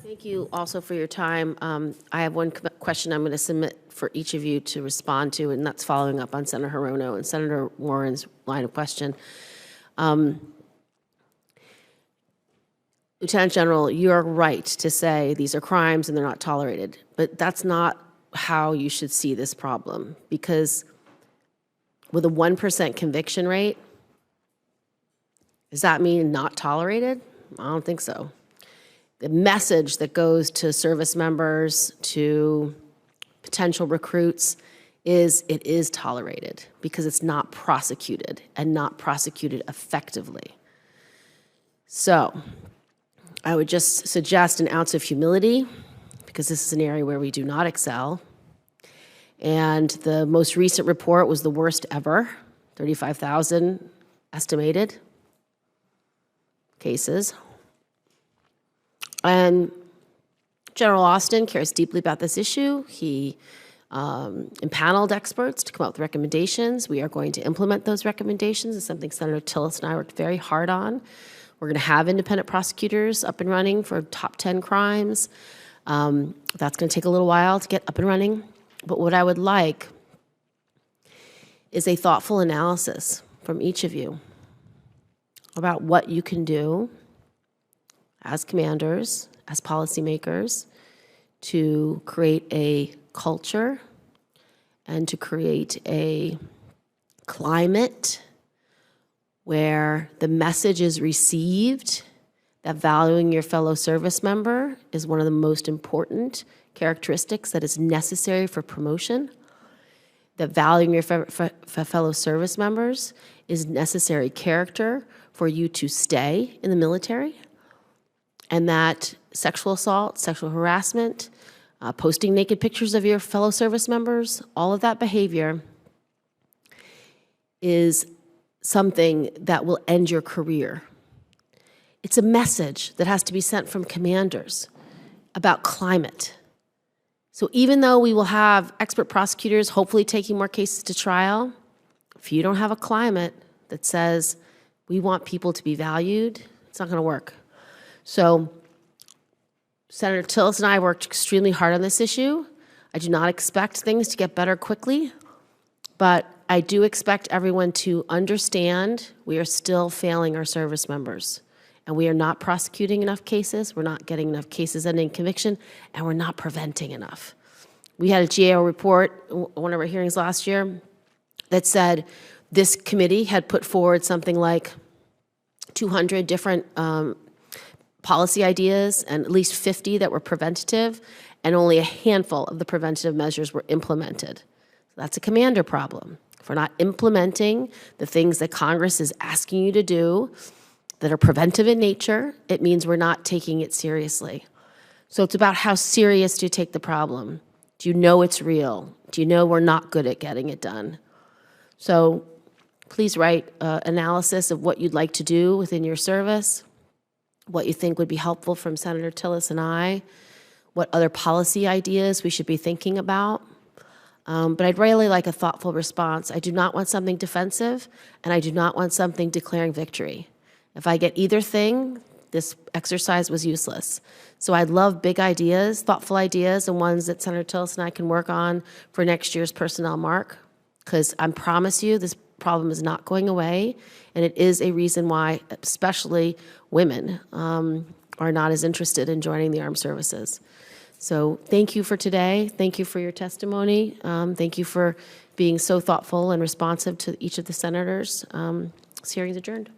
Thank you also for your time. I have one question I'm going to submit for each of you to respond to, and that's following up on Senator Hirono and Senator Warren's line of question. Lieutenant General, you're right to say these are crimes and they're not tolerated, but that's not how you should see this problem, because with a 1% conviction rate, does that mean not tolerated? I don't think so. The message that goes to service members, to potential recruits, is it is tolerated because it's not prosecuted and not prosecuted effectively. So I would just suggest an ounce of humility, because this is an area where we do not excel. And the most recent report was the worst ever, 35,000 estimated cases. And General Austin cares deeply about this issue. He empaneled experts to come up with recommendations. We are going to implement those recommendations. It's something Senator Tillis and I worked very hard on. We're going to have independent prosecutors up and running for top 10 crimes. That's going to take a little while to get up and running. But what I would like is a thoughtful analysis from each of you about what you can do as commanders, as policymakers, to create a culture and to create a climate where the message is received that valuing your fellow service member is one of the most important characteristics that is necessary for promotion, that valuing your fellow service members is necessary character for you to stay in the military, and that sexual assault, sexual harassment, posting naked pictures of your fellow service members, all of that behavior is something that will end your career. It's a message that has to be sent from commanders about climate. So even though we will have expert prosecutors hopefully taking more cases to trial, if you don't have a climate that says we want people to be valued, it's not going to work. So Senator Tillis and I worked extremely hard on this issue. I do not expect things to get better quickly, but I do expect everyone to understand we are still failing our service members, and we are not prosecuting enough cases, we're not getting enough cases ending conviction, and we're not preventing enough. We had a GAO report, one of our hearings last year, that said this committee had put forward something like 200 different policy ideas and at least 50 that were preventative, and only a handful of the preventative measures were implemented. So that's a commander problem. If we're not implementing the things that Congress is asking you to do that are preventive in nature, it means we're not taking it seriously. So it's about how serious do you take the problem? Do you know it's real? Do you know we're not good at getting it done? So please write analysis of what you'd like to do within your service, what you think would be helpful from Senator Tillis and I, what other policy ideas we should be thinking about. But I'd really like a thoughtful response. I do not want something defensive, and I do not want something declaring victory. If I get either thing, this exercise was useless. So I'd love big ideas, thoughtful ideas, and ones that Senator Tillis and I can work on for next year's personnel mark, because I promise you this problem is not going away, and it is a reason why especially women are not as interested in joining the armed services. So thank you for today. Thank you for your testimony. Thank you for being so thoughtful and responsive to each of the senators. This hearing is adjourned.